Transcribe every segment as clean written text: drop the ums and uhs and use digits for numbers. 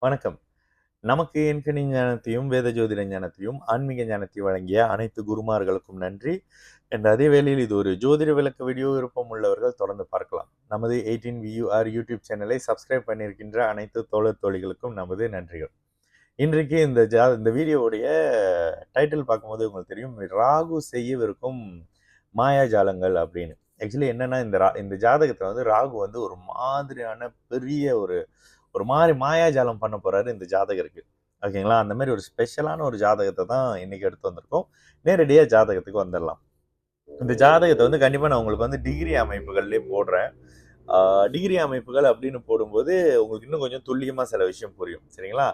வணக்கம். நமக்கு எண்கணி ஞானத்தையும், வேத ஜோதிட ஞானத்தையும், ஆன்மீக ஞானத்தையும் வழங்கிய அனைத்து குருமார்களுக்கும் நன்றி. என்ற அதே வேளையில் இது ஒரு ஜோதிட விளக்க வீடியோ விருப்பம் உள்ளவர்கள் தொடர்ந்து பார்க்கலாம். நமது 18 VUR யூடியூப் சேனலை சப்ஸ்கிரைப் பண்ணியிருக்கின்ற அனைத்து தோழர் தோழிகளுக்கும் நமது நன்றிகள். இன்றைக்கு இந்த வீடியோவுடைய டைட்டில் பார்க்கும்போது உங்களுக்கு தெரியும், ராகு செய்யவிருக்கும் மாயாஜாலங்கள் அப்படின்னு. ஆக்சுவலி என்னன்னா இந்த ஜாதகத்துல வந்து ராகு வந்து ஒரு மாதிரியான பெரிய ஒரு ஒரு மாதிரி மாயாஜாலம் பண்ண போறாரு இந்த ஜாதகருக்கு. ஓகேங்களா? அந்த மாதிரி ஒரு ஸ்பெஷலான ஒரு ஜாதகத்தை தான் இன்னைக்கு எடுத்து வந்திருக்கோம். நேரடியா ஜாதகத்துக்கு வந்துடலாம். இந்த ஜாதகத்தை வந்து கண்டிப்பா நான் உங்களுக்கு வந்து டிகிரி அமைப்புகள்லயே போடுறேன். டிகிரி அமைப்புகள் அப்படின்னு போடும்போது உங்களுக்கு இன்னும் கொஞ்சம் துல்லியமா சில விஷயம் புரியும். சரிங்களா?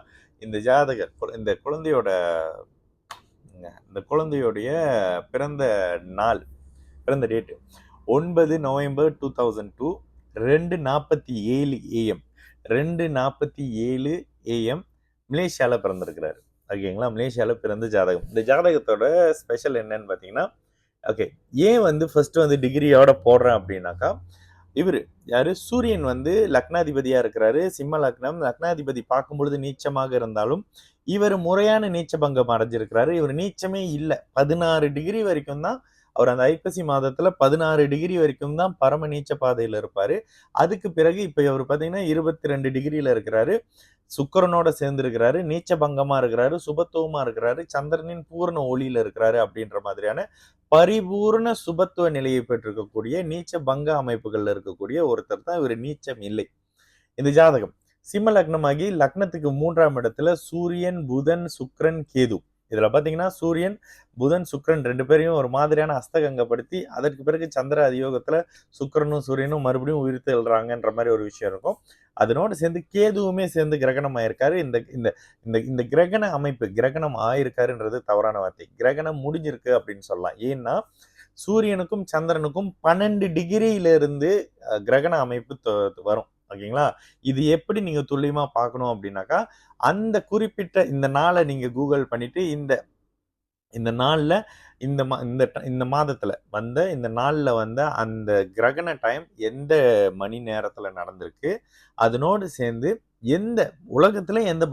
இந்த ஜாதகர் இந்த குழந்தையுடைய பிறந்த நாள், பிறந்த டேட் 9 நவம்பர் 2002 2:47 AM 2:47 AM மலேசியால பிறந்திருக்கிறாரு. ஓகேங்களா? மலேசியால பிறந்த ஜாதகம். இந்த ஜாதகத்தோட ஸ்பெஷல் என்னன்னு பார்த்தீங்கன்னா, ஓகே, ஏன் வந்து ஃபர்ஸ்ட் வந்து டிகிரியோட போடுறேன் அப்படின்னாக்கா, இவரு யாரு? சூரியன் வந்து லக்னாதிபதியா இருக்கிறாரு. சிம்ம லக்னம். லக்னாதிபதி பார்க்கும்பொழுது நீச்சமாக இருந்தாலும், இவர் முறையான நீச்ச பங்கம் அடைஞ்சிருக்கிறாரு. இவர் நீச்சமே இல்ல. 16 டிகிரி வரைக்கும் தான் அவர் அந்த ஐப்பசி மாதத்துல 16 டிகிரி வரைக்கும் தான் பரம நீச்ச பாதையில இருப்பாரு. அதுக்கு பிறகு இப்ப இவர் பாத்தீங்கன்னா 22 டிகிரியில இருக்கிறாரு. சுக்கிரனோட சேர்ந்து இருக்கிறாரு. நீச்ச பங்கமா இருக்கிறாரு. சுபத்துவமா இருக்கிறாரு. சந்திரனின் பூரண ஒளியில இருக்கிறாரு அப்படின்ற மாதிரியான பரிபூர்ண சுபத்துவ நிலையை பெற்றிருக்கக்கூடிய நீச்ச பங்க அமைப்புகள்ல இருக்கக்கூடிய ஒருத்தர் தான் இவர். நீச்சம் இல்லை இந்த ஜாதகம். சிம்ம லக்னமாகி லக்னத்துக்கு 3ஆம் இடத்துல சூரியன், புதன், சுக்கிரன், கேது. இதுல பாத்தீங்கன்னா சூரியன், புதன், சுக்கிரன் 2 பேரையும் ஒரு மாதிரியான அஸ்தகங்கப்படுத்தி அதற்கு பிறகு சந்திர அதியோகத்துல சுக்கிரனும் சூரியனும் மறுபடியும் உயிர்த்து எழுறாங்கன்ற மாதிரி ஒரு விஷயம் இருக்கும். அதனோடு சேர்ந்து கேதுவுமே சேர்ந்து கிரகணம் ஆயிருக்காரு. இந்த இந்த இந்த இந்த கிரகண அமைப்பு, கிரகணம் ஆயிருக்காருன்றது தவறான வார்த்தை. கிரகணம் முடிஞ்சிருக்கு அப்படின்னு சொல்லலாம். ஏன்னா சூரியனுக்கும் சந்திரனுக்கும் 12 டிகிரியில இருந்து கிரகண அமைப்பு வரும். ஓகேங்களா? இது எப்படி நீங்க துல்லியமா பார்க்கணும் அப்படின்னாக்கா, அந்த குறிப்பிட்ட இந்த நாளை நீங்க கூகுள் பண்ணிட்டு இந்த இந்த நாள்ல இந்த மாதத்துல வந்த இந்த நாள்ல வந்த அந்த கிரகண டைம் எந்த மணி நேரத்துல நடந்திருக்கு, அதனோடு சேர்ந்து எந்த உலகத்துல எந்த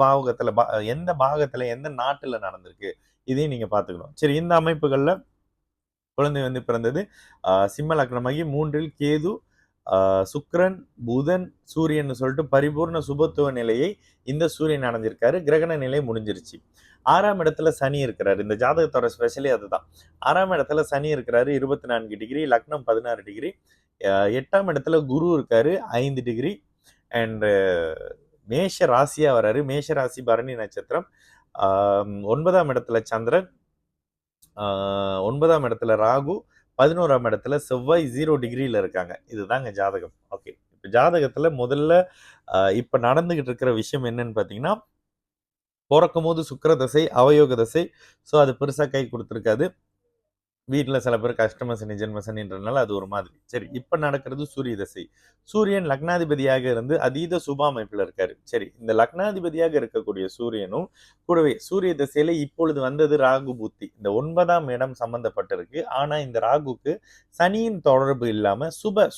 பாகத்துல எந்த நாட்டுல நடந்திருக்கு, இதையும் நீங்க பார்த்துக்கணும். சரி, இந்த அமைப்புகள்ல குழந்தை வந்து பிறந்தது சிம்ம லக்னமாகி 3இல் கேது, சுக்கிரன், புதன், சூரியன் சொல்லிட்டு பரிபூர்ண சுபத்துவ நிலையை இந்த சூரியன் அடைஞ்சிருக்காரு. கிரகண நிலை முடிஞ்சிருச்சு. 6ஆம் இடத்துல சனி இருக்கிறாரு. இந்த ஜாதகத்தோட ஸ்பெஷலே அதுதான். 6ஆம் இடத்துல சனி இருக்கிறாரு 24 டிகிரி, லக்னம் 16 டிகிரி. 8ஆம் இடத்துல குரு இருக்காரு 5 டிகிரி. அண்ட் மேஷ ராசியா வராரு. மேஷ ராசி பரணி நட்சத்திரம். 9ஆம் இடத்துல சந்திரன், 9ஆம் இடத்துல ராகு, 11ஆம் இடத்துல செவ்வாய் 0 டிகிரியில இருக்காங்க. இதுதாங்க ஜாதகம். ஓகே. இப்ப ஜாதகத்துல முதல்ல இப்ப நடந்துகிட்டு இருக்கிற விஷயம் என்னன்னு பாத்தீங்கன்னா, பிறக்கும் போது சுக்கிர தசை, அவயோக தசை. ஸோ அது பெருசா கை கொடுத்துருக்காது. வீட்டில் சில பேர் அஷ்டம சனி, ஜென்ம சனின்றதுனால அது ஒரு மாதிரி. சரி, இப்ப நடக்கிறது சூரிய தசை. சூரியன் லக்னாதிபதியாக இருந்து அதீத சுப அமைப்புல இருக்காரு. சரி, இந்த லக்னாதிபதியாக இருக்கக்கூடிய சூரியனும் கூடவே சூரிய தசையில இப்பொழுது வந்தது ராகு புத்தி. இந்த 9ஆம் இடம் சம்பந்தப்பட்டிருக்கு. ஆனா இந்த ராகுக்கு சனியின் தொடர்பு இல்லாம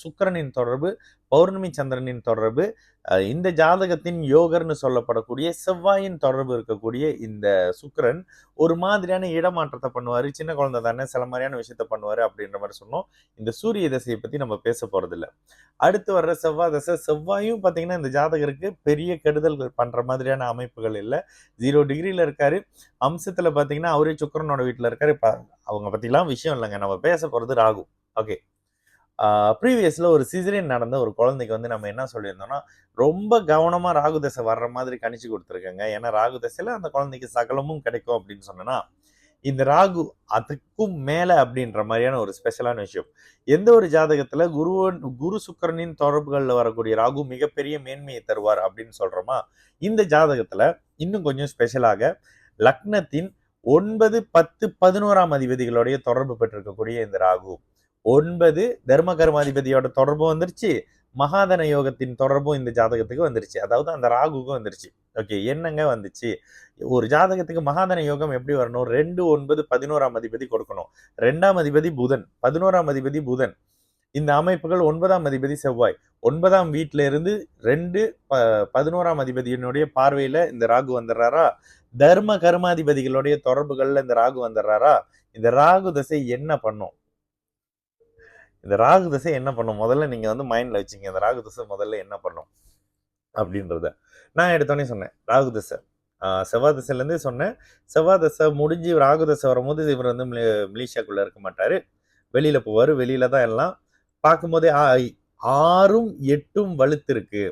சுக்கிரனின் தொடர்பு, பௌர்ணமி சந்திரனின் தொடர்பு, இந்த ஜாதகத்தின் யோகர்னு சொல்லப்படக்கூடிய செவ்வாயின் தொடர்பு இருக்கக்கூடிய இந்த சுக்கிரன் ஒரு மாதிரியான இடமாற்றத்தை பண்ணுவாரு. சின்ன குழந்தை தானே, சில மாதிரியான விஷயத்த பண்ணுவாரு அப்படின்ற மாதிரி சொன்னோம். இந்த சூரிய தசையை பத்தி நம்ம பேச போறது இல்ல. அடுத்து வர்ற செவ்வாய் தசை. செவ்வாயும் பாத்தீங்கன்னா இந்த ஜாதகருக்கு பெரிய கெடுதல்கள் பண்ற மாதிரியான அமைப்புகள் இல்ல. 0 டிகிரியில இருக்காரு. அம்சத்துல பாத்தீங்கன்னா அவரே சுக்கிரனோட வீட்டுல இருக்காரு. அவங்க பத்திலாம் விஷயம் இல்லைங்க. நம்ம பேச போறது ராகு. ஓகே. ப்ரீவியஸ்ல ஒரு சிசரியன் நடந்த ஒரு குழந்தைக்கு வந்து நம்ம என்ன சொல்லியிருந்தோம்னா, ரொம்ப கவனமா ராகு தசை வர்ற மாதிரி கணிச்சு கொடுத்துருக்கேங்க. ஏன்னா ராகு தசையில அந்த குழந்தைக்கு சகலமும் கிடைக்கும் அப்படின்னு சொன்னேன்னா, இந்த ராகு அதுக்கும் மேல அப்படின்ற மாதிரியான ஒரு ஸ்பெஷலான விஷயம். எந்த ஒரு ஜாதகத்துல குரு சுக்கிரனின் தொடர்புகள்ல வரக்கூடிய ராகு மிகப்பெரிய மேன்மையை தருவார் அப்படின்னு சொல்றோமா, இந்த ஜாதகத்துல இன்னும் கொஞ்சம் ஸ்பெஷலாக லக்னத்தின் 9, 10, 11ஆம் அதிபதிகளுடைய தொடர்பு பெற்றிருக்கக்கூடிய இந்த ராகு 9 தர்ம கர்மாதிபதியோட தொடர்பும் வந்துருச்சு. மகாதன யோகத்தின் தொடர்பும் இந்த ஜாதகத்துக்கு வந்துருச்சு. அதாவது அந்த ராகுக்கும் வந்துருச்சு. ஓகே, என்னங்க வந்துச்சு? ஒரு ஜாதகத்துக்கு மகாதன யோகம் எப்படி வரணும்? 2, 9, 11ஆம் அதிபதி கொடுக்கணும். 2ஆம் அதிபதி புதன், 11ஆம் அதிபதி புதன். இந்த அமைப்புகள் 9ஆம் அதிபதி செவ்வாய் 9ஆம் வீட்டில இருந்து 2 11ஆம் அதிபதியினுடைய பார்வையில இந்த ராகு வந்துடுறாரா, தர்ம கர்மாதிபதிகளுடைய தொடர்புகள்ல இந்த ராகு வந்துடுறாரா. இந்த ராகு தசை என்ன பண்ணும்? இந்த ராகு தசை என்ன பண்ணும்? முதல்ல நீங்க வந்து மைண்ட்ல வச்சுங்க. இந்த ராகு தசை முதல்ல என்ன பண்ணும் அப்படின்றத. நான் எடுத்தோடனே சொன்னேன் ராகு தசை. செவ்வாய் தசையிலேருந்தே சொன்னேன். செவ்வாய் தசை முடிஞ்சு ராகு தசை வரும்போது இவர் வந்து மலேசியாக்குள்ள இருக்க மாட்டாரு. வெளியில போவாரு. வெளியில தான் எல்லாம் பார்க்கும்போதே 6ம் 8ம் வலுத்து இருக்கு.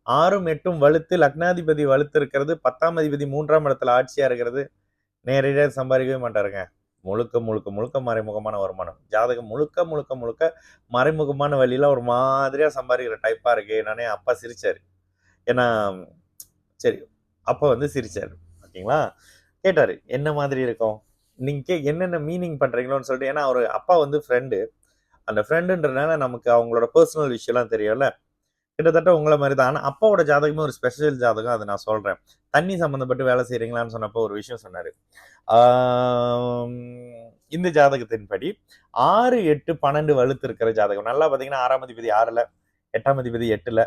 6ம் 8ம் வலுத்து லக்னாதிபதி வலுத்து இருக்கிறது. 10ஆம் அதிபதி 3ஆம் இடத்துல ஆட்சியா இருக்கிறது. நேரடியாக சம்பாதிக்கவே மாட்டாருங்க. முழுக்க முழுக்க முழுக்க மறைமுகமான வருமானம். ஜாதகம் முழுக்க முழுக்க முழுக்க மறைமுகமான வழியில ஒரு மாதிரியா சம்பாதிக்கிற டைப்பா இருக்கு. நானே அப்பா சிரிச்சாரு. ஏன்னா சரி அப்பா வந்து சிரிச்சாரு. ஓகேங்களா? கேட்டாரு என்ன மாதிரி இருக்கும்? நீங்க என்னென்ன மீனிங் பண்றீங்களோன்னு சொல்லிட்டு. ஏன்னா அவர் அப்பா வந்து ஃப்ரெண்டு. அந்த ஃப்ரெண்டுன்றனால நமக்கு அவங்களோட பர்சனல் விஷயம்லாம் தெரியும்ல. கிட்டத்தட்ட உங்கள மாதிரி தான். ஆனா அப்பாவோட ஜாதகமே ஒரு ஸ்பெஷல் ஜாதகம். அதை நான் சொல்றேன். தண்ணி சம்பந்தப்பட்டு வேலை செய்றீங்களான்னு சொன்னப்போ ஒரு விஷயம் சொன்னாரு. இந்த ஜாதகத்தின்படி 6, 8, 12 வலுத்து இருக்கிற ஜாதகம். நல்லா பார்த்தீங்கன்னா 6ஆம் அதிபதி 6ல, 8ஆம் அதிபதி 8ல,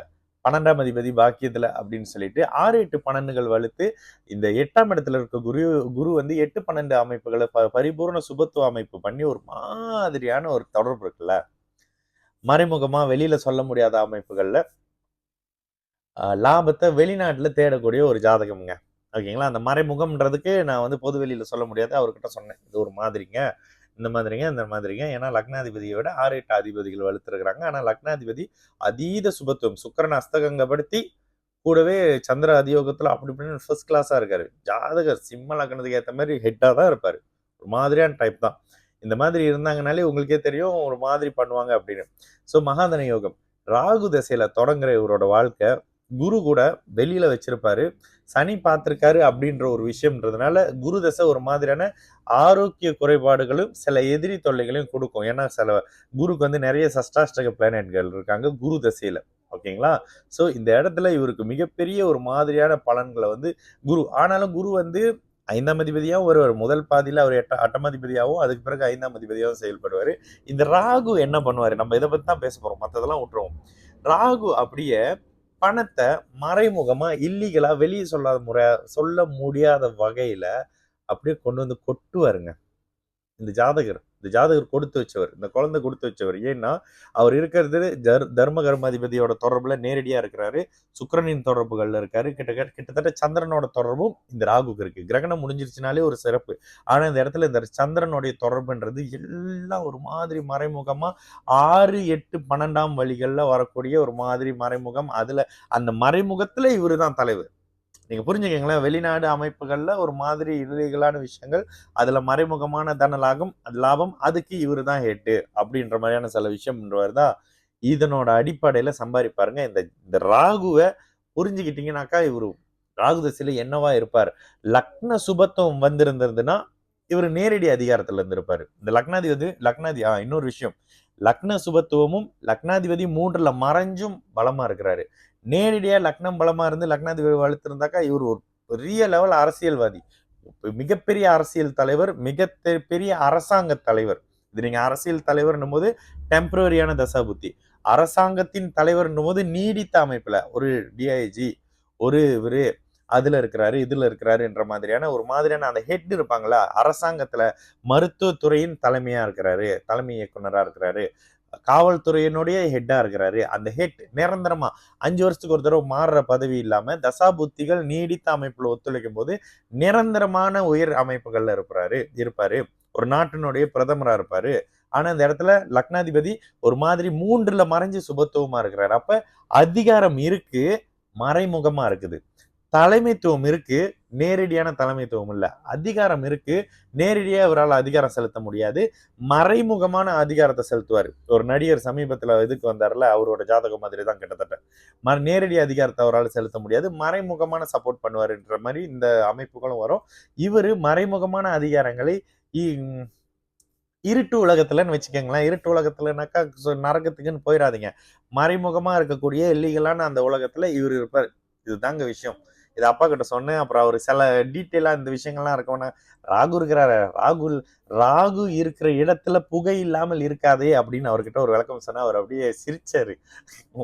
12ஆம் அதிபதி பாக்கியத்துல அப்படின்னு சொல்லிட்டு 6, 8, 12கள் வலுத்து இந்த 8ஆம் இடத்துல இருக்க குரு வந்து 8, 12 அமைப்புகளை பரிபூர்ண சுபத்துவ அமைப்பு பண்ணி ஒரு மாதிரியான ஒரு தொடர்பு இருக்குல்ல. மறைமுகமா வெளியில சொல்ல முடியாத அமைப்புகள்ல லாபத்தை வெளிநாட்டுல தேடக்கூடிய ஒரு ஜாதகம்ங்க. ஓகேங்களா? அந்த மறைமுகம்ன்றதுக்கு நான் வந்து பொது வெளியில சொல்ல முடியாது. அவர்கிட்ட சொன்னேன். இது ஒரு மாதிரிங்க, இந்த மாதிரிங்க, இந்த மாதிரிங்க. ஏன்னா லக்னாதிபதியை விட 6, 8 அதிபதிகள் வலுத்திருக்கிறாங்க. ஆனா லக்னாதிபதி அதீத சுபத்துவம். சுக்கிரன் அஸ்தகங்கப்படுத்தி கூடவே சந்திர அதியோகத்துல அப்படி இப்படின்னு ஃபர்ஸ்ட் கிளாஸா இருக்காரு. ஜாதகர் சிம்ம லக்னத்துக்கு ஏற்ற மாதிரி ஹெட்டா தான் இருப்பாரு. ஒரு மாதிரியான டைப் தான். இந்த மாதிரி இருந்தாங்கனாலே உங்களுக்கே தெரியும் ஒரு மாதிரி பண்ணுவாங்க அப்படின்னு. ஸோ மகாதன யோகம் ராகு திசையில தொடங்குற இவரோட வாழ்க்கை குரு கூட வெளியில வச்சிருப்பாரு. சனி பார்த்திருக்காரு அப்படின்ற ஒரு விஷயம்ன்றதுனால குரு தசை ஒரு மாதிரியான ஆரோக்கிய குறைபாடுகளும் சில எதிரி தொல்லைகளையும் கொடுக்கும். ஏன்னா சில குருக்கு வந்து நிறைய சஷ்டாஷ்டக பிளானட்கள் இருக்காங்க குரு தசையில. ஓகேங்களா? ஸோ இந்த இடத்துல இவருக்கு மிகப்பெரிய ஒரு மாதிரியான பலன்களை வந்து குரு. ஆனாலும் குரு வந்து 5ஆம் அதிபதியாகவும் வருவார். முதல் பாதியில அவர் 8ஆம் அதிபதியாகவும் அதுக்கு பிறகு 5ஆம் அதிபதியாகவும் செயல்படுவார். இந்த ராகு என்ன பண்ணுவாரு? நம்ம இதை பத்தி தான் பேச போறோம். மற்றதெல்லாம் விட்டுருவோம். ராகு அப்படியே பணத்தை மறைமுகமா இல்லீகலா வெளியே சொல்ல முடியாத வகையில அப்படியே கொண்டு வந்து கொட்டுவாருங்க. இந்த ஜாதகர் கொடுத்து வச்சவர். இந்த குழந்தை கொடுத்து வச்சவர். ஏன்னா அவர் இருக்கிறது தர்ம கர்மாதிபதியோட தொடர்புல நேரடியா இருக்கிறாரு. சுக்கிரனின் தொடர்புகள்ல இருக்காரு. கிட்டத்தட்ட சந்திரனோட தொடர்பும் இந்த ராகுக்கு இருக்கு. கிரகணம் முடிஞ்சிருச்சுனாலே ஒரு சிறப்பு. ஆனா இந்த இடத்துல இந்த சந்திரனுடைய தொடர்புன்றது எல்லாம் ஒரு மாதிரி மறைமுகமா 6, 8, 12ஆம் வழிகள்ல வரக்கூடிய ஒரு மாதிரி மறைமுகம். அதுல அந்த மறைமுகத்துல இவரு தான் தலைவர். நீங்க புரிஞ்சுக்கங்களேன். வெளிநாடு அமைப்புகள்ல ஒரு மாதிரி இல்லீகலான விஷயங்கள், அதுல மறைமுகமான லாபம் அதுக்கு இவரு தான் ஹெட்டு அப்படின்ற மாதிரியான சில விஷயம்ன்றவர் தான் இதனோட அடிப்படையில சம்பாதிப்பாருங்க. இந்த இந்த ராகுவ புரிஞ்சுக்கிட்டீங்கன்னாக்கா இவரு ராகு திசையில என்னவா இருப்பார்? லக்ன சுபத்துவம் வந்திருந்ததுன்னா இவர் நேரடி அதிகாரத்துல இருந்திருப்பாரு. இந்த இன்னொரு விஷயம். லக்ன சுபத்துவமும் லக்னாதிபதி 3ல மறைஞ்சும் பலமா இருக்கிறாரு. நேரடியா லக்னம் பலமா இருந்து லக்னாதிபதி வலுத்திருந்தாக்கா இவர் ஒரு பெரிய லெவல் அரசியல்வாதி. மிகப்பெரிய அரசியல் தலைவர், பெரிய அரசாங்க தலைவர். இது நீங்க அரசியல் தலைவர்னும் போது டெம்பரரியான தசாபுத்தி. அரசாங்கத்தின் தலைவர்னும் போது நீடித்த அமைப்புல ஒரு டிஐஜி, ஒரு இவரு அதுல இருக்கிறாரு, இதுல இருக்கிறாரு என்ற மாதிரியான ஒரு மாதிரியான அந்த ஹெட் இருப்பாங்களா, அரசாங்கத்துல மருத்துவத்துறையின் தலைமையா இருக்கிறாரு, தலைமை இயக்குனரா இருக்கிறாரு, காவல்துறையினுடைய ஹெட்டா இருக்கிறாரு. அந்த ஹெட் நிரந்தரமா 5 வருஷத்துக்கு ஒரு தடவை மாறுற பதவி இல்லாம தசாபுத்திகள் நீடித்த அமைப்புல ஒத்துழைக்கும் போது நிரந்தரமான உயர் அமைப்புகள்ல இருப்பாரு. ஒரு நாட்டினுடைய பிரதமரா இருப்பாரு. ஆனா இந்த இடத்துல லக்னாதிபதி ஒரு மாதிரி 3ல மறைஞ்சு சுபத்துவமா இருக்கிறாரு. அப்ப அதிகாரம் இருக்கு, மறைமுகமா இருக்குது. தலைமைத்துவம் இருக்கு, நேரடியான தலைமைத்துவம் இல்ல. அதிகாரம் இருக்கு, நேரடியா இவரால் அதிகாரம் செலுத்த முடியாது. மறைமுகமான அதிகாரத்தை செலுத்துவாரு. ஒரு நடிகர் சமீபத்துல இதுக்கு வந்தார்ல, அவரோட ஜாதகம் மாதிரி தான் கிட்டத்தட்ட. நேரடி அதிகாரத்தை அவரால் செலுத்த முடியாது. மறைமுகமான சப்போர்ட் பண்ணுவாருன்ற மாதிரி இந்த அமைப்புகளும் வரும். இவரு மறைமுகமான அதிகாரங்களை இருட்டு உலகத்துலன்னு வச்சுக்கோங்களேன். இருட்டு உலகத்துலனாக்கா நரகத்துக்குன்னு போயிடாதீங்க. மறைமுகமா இருக்கக்கூடிய இல்லீகலான அந்த உலகத்துல இவர் இருப்பார். இதுதாங்க விஷயம். இதை அப்பா கிட்ட சொன்னேன். அப்புறம் அவர் சில டீட்டெயிலாக இந்த விஷயங்கள்லாம் இருக்கோன்னா, ராகு இருக்கிறாரு, ராகு இருக்கிற இடத்துல புகை இல்லாமல் இருக்காதே அப்படின்னு அவர்கிட்ட ஒரு விளக்கம் சொன்னா அவர் அப்படியே சிரிச்சாரு.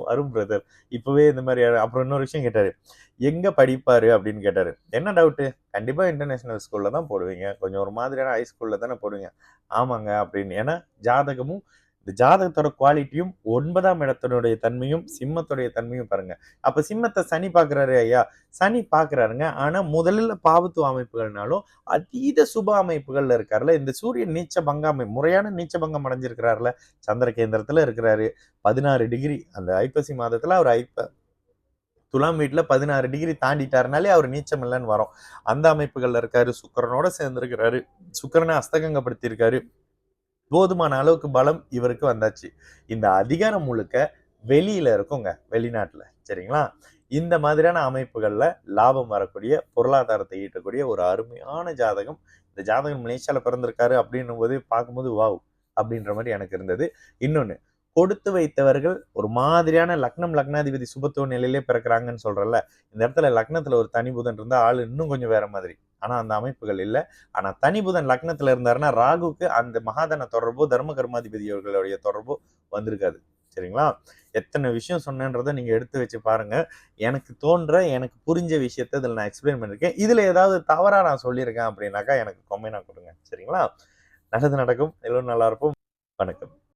வரும் பிரதர், இப்பவே இந்த மாதிரி. அப்புறம் இன்னொரு விஷயம் கேட்டாரு, எங்க படிப்பாரு அப்படின்னு கேட்டாரு. என்ன டவுட்டு? கண்டிப்பா இன்டர்நேஷனல் ஸ்கூல்ல தான் போடுவீங்க, கொஞ்சம் ஒரு மாதிரியான ஹை ஸ்கூல்ல தானே போடுவீங்க. ஆமாங்க அப்படின்னு. ஏன்னா ஜாதகமும் இந்த ஜாதகத்தோட குவாலிட்டியும் 9ஆம் இடத்தினுடைய தன்மையும் சிம்மத்துடைய தன்மையும் பாருங்க. அப்ப சிம்மத்தை சனி பாக்குறாரு ஐயா, சனி பாக்குறாருங்க. ஆனா முதலில் பாவத்துவ அமைப்புகள்னாலும் அதீத சுப அமைப்புகள்ல இருக்காருல்ல. இந்த சூரியன் நீச்ச பங்காமை முறையான நீச்ச பங்கம் அடைஞ்சிருக்கிறாருல, சந்திர கேந்திரத்துல இருக்கிறாரு. 16 டிகிரி அந்த ஐப்பசி மாதத்துல அவர் துலாம் வீட்டுல 16 டிகிரி தாண்டிட்டாருனாலே அவர் நீச்சம் இல்லைன்னு வரும். அந்த அமைப்புகள்ல இருக்காரு. சுக்கிரனோட சேர்ந்திருக்கிறாரு. சுக்கிரனை அஸ்தகங்கப்படுத்தி இருக்காரு. போதுமான அளவுக்கு பலம் இவருக்கு வந்தாச்சு. இந்த அதிகாரம் முழுக்க வெளியில இருக்குங்க, வெளிநாட்டுல. சரிங்களா? இந்த மாதிரியான அமைப்புகள்ல லாபம் வரக்கூடிய, பொருளாதாரத்தை ஈட்டக்கூடிய ஒரு அருமையான ஜாதகம். இந்த ஜாதகம் மலேசியால பிறந்திருக்காரு அப்படின்னும் போது பார்க்கும்போது வாவ் அப்படின்ற மாதிரி எனக்கு இருந்தது. இன்னொன்னு, கொடுத்து வைத்தவர்கள் ஒரு மாதிரியான லக்னம் லக்னாதிபதி சுபத்துவ நிலையிலே பிறக்கிறாங்கன்னு சொல்றல, இந்த இடத்துல லக்னத்துல ஒரு தனி புதன் இருந்தா ஆள் இன்னும் கொஞ்சம் வேற மாதிரி. ஆனா அந்த அமைப்புகள் இல்லை. ஆனா தனி புதன் லக்னத்துல இருந்தாருன்னா ராகுக்கு அந்த மகாதன தொடர்போ தர்ம கர்மாதிபதி அவர்களுடைய தொடர்போ வந்திருக்காது. சரிங்களா? எத்தனை விஷயம் சொன்னேன்றதை நீங்க எடுத்து வச்சு பாருங்க. எனக்கு தோன்ற, எனக்கு புரிஞ்ச விஷயத்த இதில் நான் எக்ஸ்பிளைன் பண்ணியிருக்கேன். இதுல ஏதாவது தவறா நான் சொல்லியிருக்கேன் அப்படின்னாக்கா எனக்கு கொமெண்டா கொடுங்க. சரிங்களா? நல்லது நடக்கும், எல்லோரும் நல்லா இருப்போம். வணக்கம்.